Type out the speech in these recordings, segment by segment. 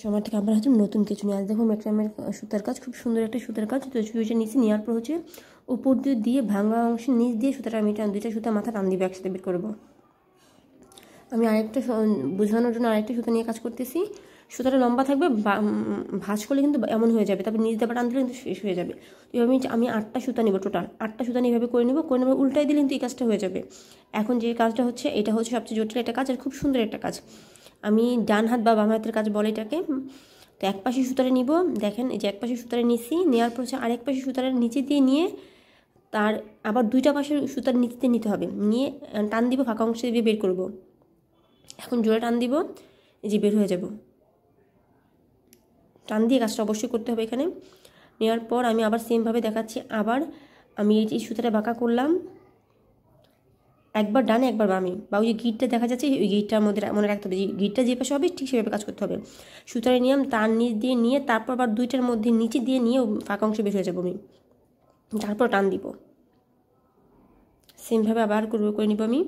সময় থেকে আবার হচ্ছে নতুন কিছু নিয়ে আজ দেখো ম্যাক্রামের সুতার কাজ, খুব সুন্দর একটা সুতার কাজ। তো সুইচের নিচে নেওয়ার পর হচ্ছে উপর দিয়ে ভাঙা অংশের নিচ দিয়ে সুতাটা আমি দুইটা সুতা মাথা টান দিব, একসাথে বের করবো। আমি আরেকটা বোঝানোর জন্য আরেকটা সুতা নিয়ে কাজ করতেছি। সুতাটা লম্বা থাকবে, ভাঁজ করলে কিন্তু এমন হয়ে যাবে, তারপর নিচ দিয়ে টান দিলে কিন্তু শেষ হয়ে যাবে। এভাবে আমি 8টা সুতা নিব, টোটাল 8টা সুতা নিয়ে এভাবে করে নেব উল্টাই দিলে কিন্তু এই কাজটা হয়ে যাবে। এখন যে কাজটা হচ্ছে এটা হচ্ছে সবচেয়ে জটিল একটা কাজ আর খুব সুন্দর একটা কাজ। আমি ডান হাত বা বাম হাতের কাজ বলে এটাকে। তো এক পাশে সুতাটা নিব, দেখেন এই যে এক পাশে সুতাটা নিছি, নেওয়ার পর হচ্ছে আরেক পাশে সুতাটা নিচে দিয়ে নিয়ে তার আবার দুইটা পাশের সুতার নিচে নিতে হবে, নিয়ে টান দিব, ফাঁকা অংশ দিয়ে বের করব। এখন জোরে টান দিব, এই যে বের হয়ে যাব। টান দিয়ে কাজটা অবশ্যই করতে হবে এখানে। নেওয়ার পর আমি আবার সেমভাবে দেখাচ্ছি, আবার আমি এই সুতাটা বাঁকা করলাম, একবার ডানে একবার বামে, বা ওই যে গিটটা দেখা যাচ্ছে ওই গিটটার মধ্যে মনে রাখতে হবে, গিটটা যে পাশে হবে ঠিক সেভাবে কাজ করতে হবে। সুতারে নিয়ম তার নিচ দিয়ে নিয়ে তারপর আবার দুইটার মধ্যে নিচে দিয়ে নিয়ে ফাঁকা অংশ বের হয়ে যাবো আমি, তারপর টান দিব। সেমভাবে আবার করে নিব আমি।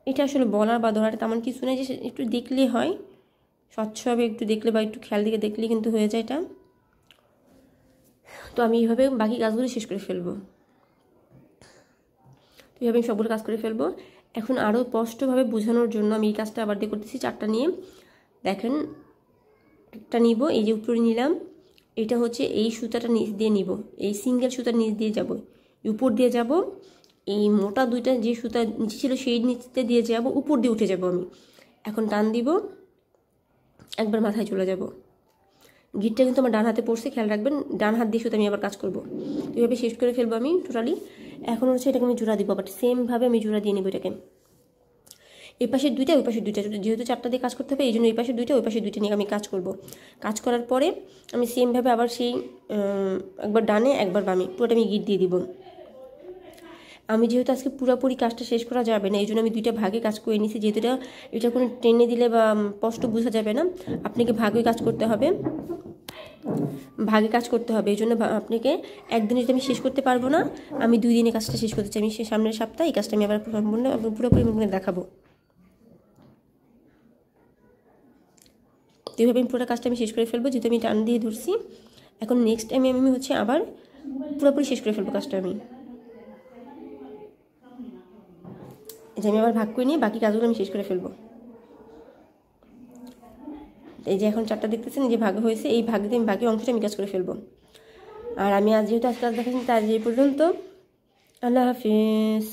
এটা আসলে বলার বা ধরার তেমন কিছু নেই, যে একটু দেখলে হয়, স্বচ্ছভাবে একটু দেখলে বা একটু খেয়াল দিকে দেখলে কিন্তু হয়ে যায় এটা। তো আমি এইভাবে বাকি কাজগুলো শেষ করে ফেলবো। এইভাবে আমি সবগুলো কাজ করে ফেলবো। এখন আরও স্পষ্টভাবে বোঝানোর জন্য আমি এই কাজটা আবার দিয়ে করতেছি, 4টা নিয়ে। দেখেন একটা নিব, এই যে উপরে নিলাম, এটা হচ্ছে এই সুতাটা নিচ দিয়ে নিব, এই সিঙ্গেল সুতার নিচ দিয়ে যাব, উপর দিয়ে যাব, এই মোটা দুইটা যে সুতা নিচে ছিল সেই নিচে দিয়ে যাব, উপর দিয়ে উঠে যাব আমি। এখন টান দিব, একবার মাথায় চলে যাব। গিটটা কিন্তু আমার ডান হাতে পড়ছে, খেয়াল রাখবেন, ডান হাত দিয়ে সুতা আমি আবার কাজ করবো। এইভাবে শেষ করে ফেলবো আমি টোটালি। এখন হচ্ছে এটাকে আমি জোড়া দিব, বাট সেমভাবে আমি জোড়া দিয়ে নেবো এটাকে। এই পাশে দুইটা ওই পাশে দুইটা, যেহেতু 4টা দিয়ে কাজ করতে হবে এই জন্য এই পাশে দুইটা ওই পাশে দুইটা নিয়ে আমি কাজ করব। কাজ করার পরে আমি সেমভাবে আবার সেই একবার ডানে একবার বামে পুরোটা আমি গিট দিয়ে দিব। আমি যেহেতু আজকে পুরোপুরি কাজটা শেষ করা যাবে না, এই জন্য আমি দুইটা ভাগে কাজ করে নিয়েছি, যেহেতু এটা কোনো টেনে দিলে বা স্পষ্ট বোঝা যাবে না, আপনাকে ভাগে কাজ করতে হবে, ভাগে কাজ করতে হবে। এই জন্য আপনাকে একদিনে যদি আমি শেষ করতে পারবো না, আমি 2 দিনে কাজটা শেষ করতে চাই। আমি সামনের সপ্তাহে এই কাজটা আমি আবার সম্পূর্ণ পুরোপুরি দেখাবো। তো এইভাবে আমি পুরো কাজটা আমি শেষ করে ফেলবো, যেহেতু আমি টান দিয়ে ধরছি। এখন নেক্সট টাইমে আমি হচ্ছে আবার পুরোপুরি শেষ করে ফেলবো কাজটা আমি। এই যে আমি আবার ভাগ করে নিয়ে বাকি কাজগুলো আমি শেষ করে ফেলবো। এই যে এখন 4টা দেখতেছেন যে ভাগ হয়েছে, এই ভাগ দিয়ে আমি বাকি অংশটা আমি কাজ করে ফেলবো। আর আমি আজ যেহেতু আজকে কাজ দেখাচ্ছি তার এই পর্যন্ত। আল্লাহ হাফিজ।